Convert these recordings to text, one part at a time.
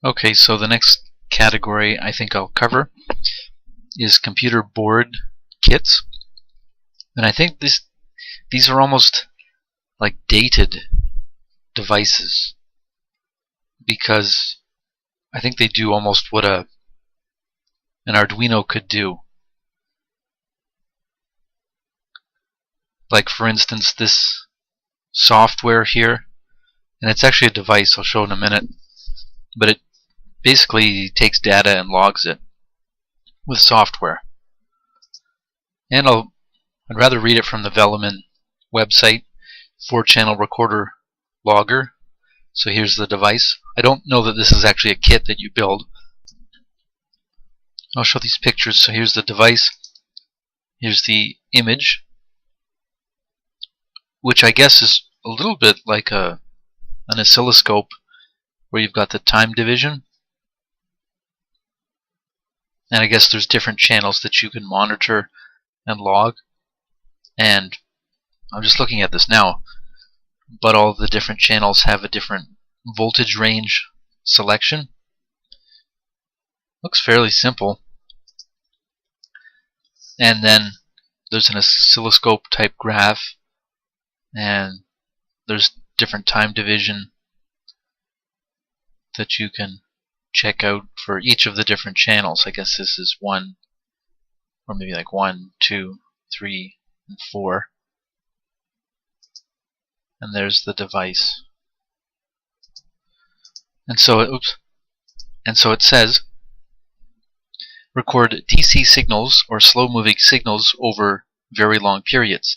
Okay, so the next category I think I'll cover is computer board kits. And I think these are almost like dated devices because I think they do almost what an Arduino could do. Like for instance this software here, and it's actually a device I'll show in a minute, but it basically takes data and logs it with software. And I'd rather read it from the Velleman website, 4-channel recorder logger. So here's the device. I don't know that this is actually a kit that you build. I'll show these pictures. So here's the device. Here's the image, which I guess is a little bit like an oscilloscope where you've got the time division. And I guess there's different channels that you can monitor and log. And I'm just looking at this now, but all the different channels have a different voltage range selection. Looks fairly simple. And then there's an oscilloscope type graph, and there's different time division that you can check out for each of the different channels. I guess this is 1, or maybe like 1, 2, 3, and 4. And there's the device. And so it says record DC signals or slow-moving signals over very long periods.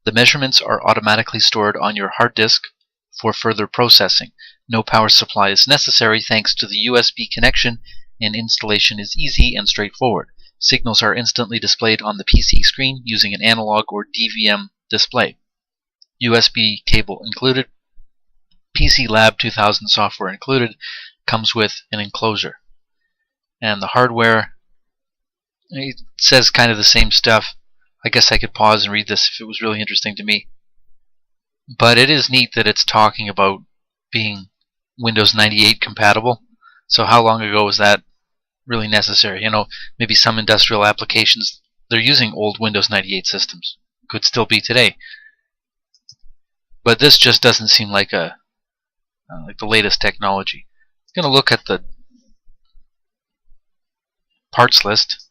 The measurements are automatically stored on your hard disk for further processing. No power supply is necessary thanks to the USB connection, and installation is easy and straightforward. Signals are instantly displayed on the PC screen using an analog or DVM display. USB cable included. PC Lab 2000 software included. Comes with an enclosure. And the hardware, it says kind of the same stuff. I guess I could pause and read this if it was really interesting to me. But it is neat that it's talking about being Windows 98 compatible. So how long ago was that really necessary? You know, maybe some industrial applications, they're using old Windows 98 systems. Could still be today. But this just doesn't seem like the latest technology. I'm going to look at the parts list,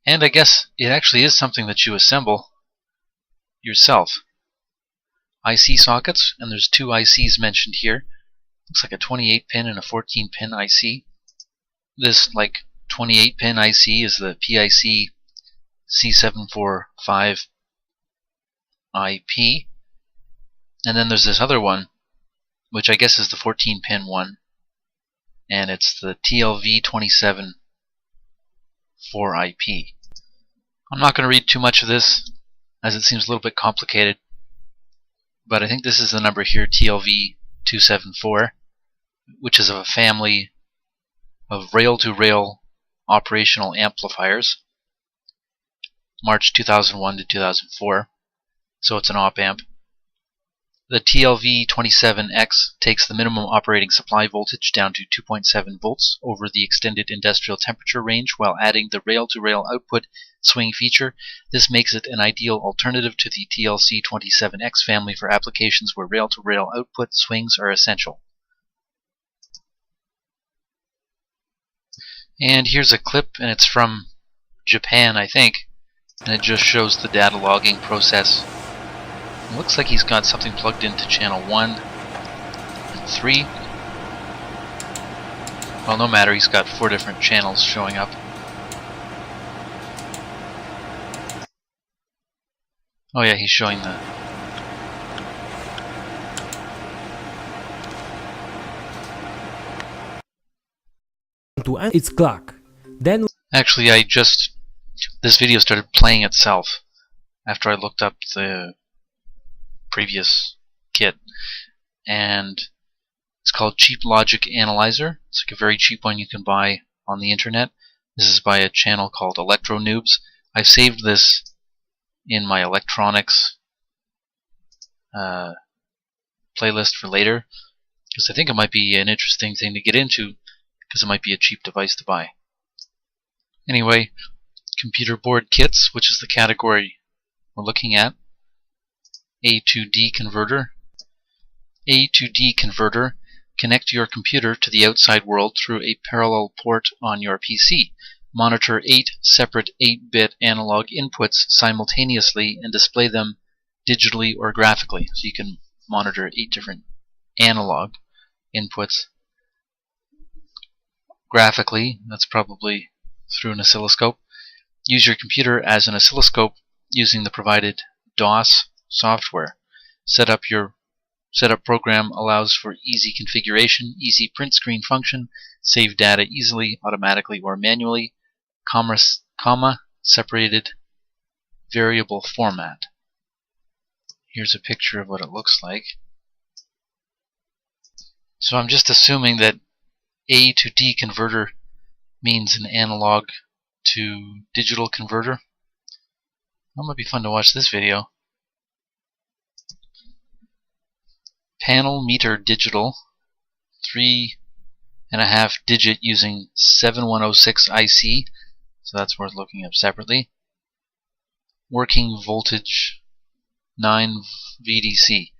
and I guess it actually is something that you assemble yourself. IC sockets, and there's 2 ICs mentioned here. Looks like a 28-pin and a 14-pin IC. This 28-pin IC is the PIC C745 IP, and then there's this other one, which I guess is the 14-pin one, and it's the TLV27 4IP. I'm not going to read too much of this, as it seems a little bit complicated, but I think this is the number here, TLV274, which is of a family of rail-to-rail operational amplifiers, March 2001 to 2004, so it's an op-amp. The TLV27X takes the minimum operating supply voltage down to 2.7 volts over the extended industrial temperature range while adding the rail-to-rail output swing feature. This makes it an ideal alternative to the TLC27X family for applications where rail-to-rail output swings are essential. And here's a clip, and it's from Japan, I think, and it just shows the data logging process. It looks like he's got something plugged into channel 1 and 3. Well, no matter, he's got 4 different channels showing up. Oh yeah, he's showing the... to its clock. Then Actually, this video started playing itself after I looked up the previous kit, and it's called Cheap Logic Analyzer. It's like a very cheap one you can buy on the internet. This is by a channel called Electro Noobs. I've saved this in my electronics playlist for later, because I think it might be an interesting thing to get into, because it might be a cheap device to buy. Anyway, computer board kits, which is the category we're looking at. A to D converter. A to D converter. Connect your computer to the outside world through a parallel port on your PC. Monitor 8 separate 8-bit analog inputs simultaneously and display them digitally or graphically. So you can monitor 8 different analog inputs graphically. That's probably through an oscilloscope. Use your computer as an oscilloscope using the provided DOS software. Setup program allows for easy configuration, easy print screen function, save data easily, automatically or manually, comma separated variable format. Here's a picture of what it looks like. So I'm just assuming that A to D converter means an analog to digital converter. That might be fun to watch this video. Panel meter digital, 3.5 digit using 7106 IC, so that's worth looking up separately. Working voltage 9 VDC.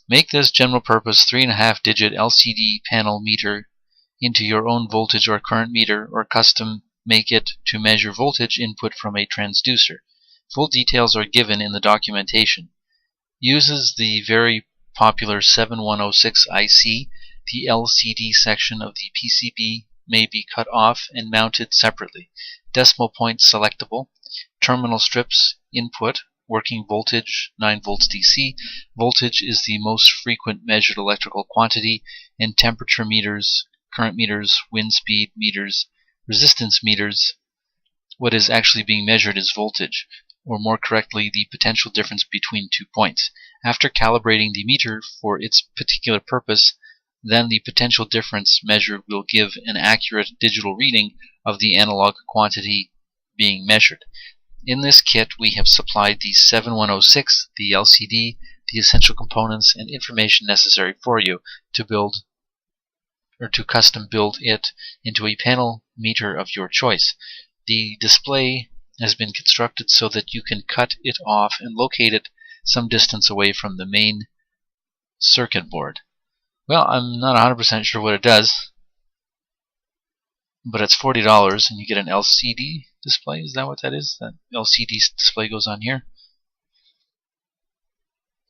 Make this general purpose 3.5 digit LCD panel meter into your own voltage or current meter, or custom make it to measure voltage input from a transducer. Full details are given in the documentation. Uses the very popular 7106 IC. The LCD section of the PCB may be cut off and mounted separately. Decimal point selectable. Terminal strips input. Working voltage 9 volts DC. Voltage is the most frequent measured electrical quantity, and temperature meters, current meters, wind speed meters, resistance meters. What is actually being measured is voltage, or more correctly, the potential difference between 2 points. After calibrating the meter for its particular purpose, then the potential difference measured will give an accurate digital reading of the analog quantity being measured. In this kit, we have supplied the 7106, the LCD, the essential components, and information necessary for you to build or to custom build it into a panel meter of your choice. The display has been constructed so that you can cut it off and locate it some distance away from the main circuit board. Well, I'm not 100% sure what it does, but it's $40 and you get an LCD display. Is that what that is? That LCD display goes on here.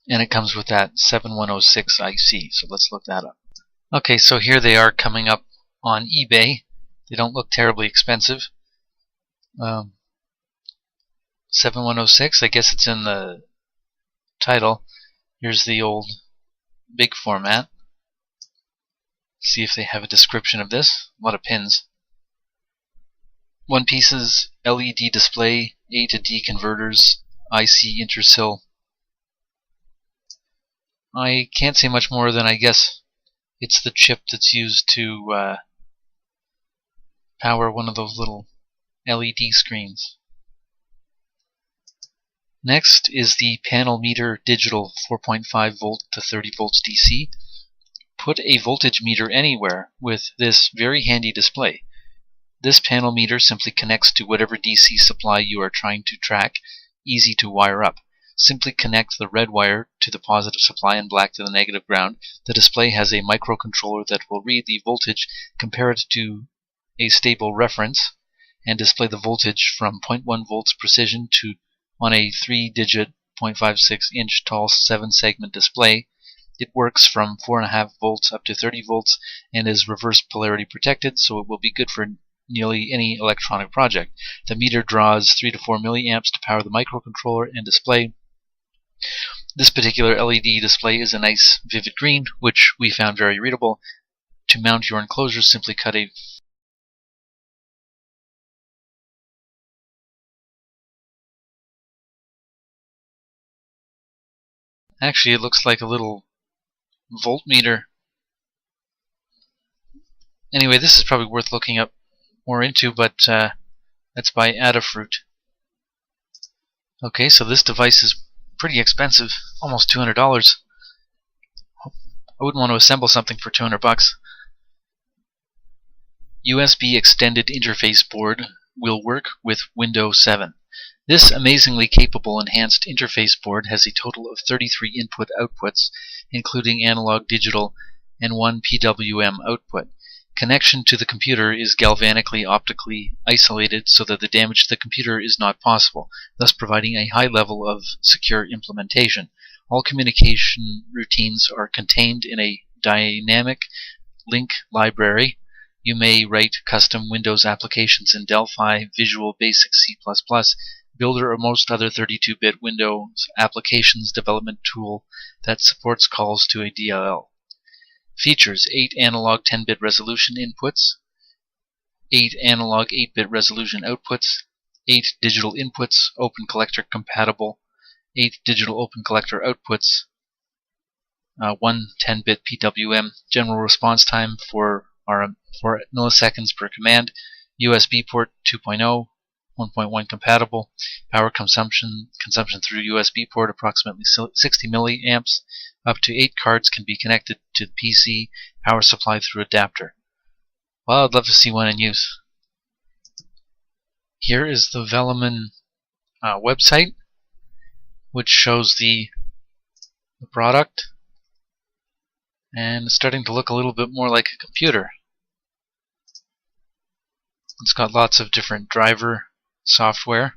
And it comes with that 7106 IC, so let's look that up. Okay, so here they are coming up on eBay. They don't look terribly expensive. 7106, I guess it's in the title. Here's the old big format. See if they have a description of this. A lot of pins. 1 pieces, LED display, A to D converters, IC intersil. I can't say much more than I guess it's the chip that's used to power one of those little LED screens. Next is the panel meter digital 4.5 volt to 30 volts DC. Put a voltage meter anywhere with this very handy display. This panel meter simply connects to whatever DC supply you are trying to track, easy to wire up. Simply connect the red wire to the positive supply and black to the negative ground. The display has a microcontroller that will read the voltage, compare it to a stable reference, and display the voltage from 0.1 volts precision to on a 3-digit 0.56-inch tall 7-segment display. It works from 4.5 volts up to 30 volts and is reverse polarity protected, so it will be good for nearly any electronic project. The meter draws 3 to 4 milliamps to power the microcontroller and display. This particular LED display is a nice vivid green, which we found very readable. To mount your enclosure, simply cut a Actually, it looks like a little voltmeter. Anyway, this is probably worth looking up more into, but that's by Adafruit. Okay, so this device is pretty expensive, almost $200. I wouldn't want to assemble something for $200. USB Extended Interface Board will work with Windows 7. This amazingly capable enhanced interface board has a total of 33 input outputs, including analog, digital, and one PWM output. Connection to the computer is galvanically optically isolated so that the damage to the computer is not possible, thus providing a high level of secure implementation. All communication routines are contained in a dynamic link library. You may write custom Windows applications in Delphi, Visual Basic C++, Builder, or most other 32-bit Windows applications development tool that supports calls to a DLL. Features: 8 analog 10-bit resolution inputs, 8 analog 8-bit resolution outputs, 8 digital inputs, open collector compatible, 8 digital open collector outputs, 1 10-bit PWM, general response time for 4 milliseconds per command, USB port 2.0, 1.1 compatible, power consumption through USB port approximately 60 milliamps. Up to 8 cards can be connected to the PC, power supply through adapter. Well, I'd love to see one in use. Here is the Velaman website, which shows the product, and it's starting to look a little bit more like a computer. It's got lots of different driver software.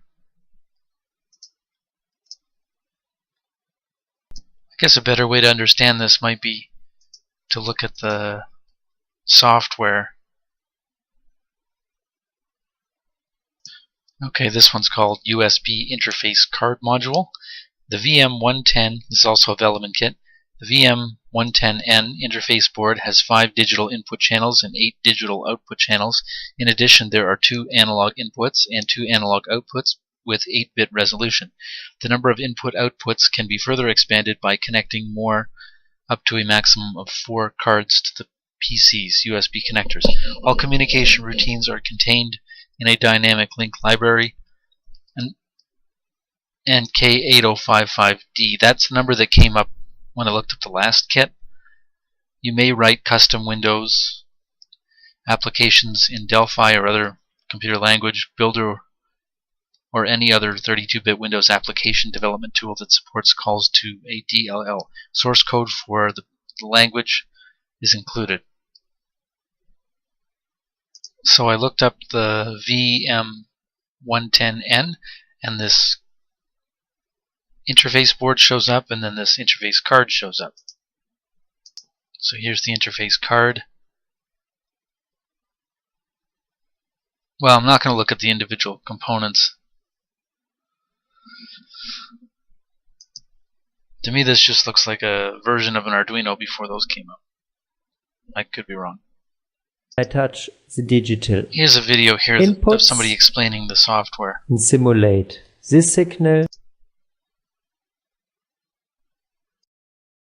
I guess a better way to understand this might be to look at the software. Okay, this one's called USB Interface Card Module. The VM110 is also a Velaman kit. The VM110N interface board has 5 digital input channels and 8 digital output channels. In addition, there are 2 analog inputs and 2 analog outputs with 8-bit resolution. The number of input outputs can be further expanded by connecting more, up to a maximum of 4 cards to the PC's USB connectors. All communication routines are contained in a dynamic link library, and K8055D. That's the number that came up when I looked at the last kit. You may write custom Windows applications in Delphi or other computer language, Builder, or any other 32-bit Windows application development tool that supports calls to a DLL. Source code for the language is included. So I looked up the VM110N, and this interface board shows up, and then this interface card shows up. So here's the interface card. Well, I'm not going to look at the individual components. To me, this just looks like a version of an Arduino before those came out. I could be wrong. I touch the digital Here's a video here inputs of somebody explaining the software. and simulate this signal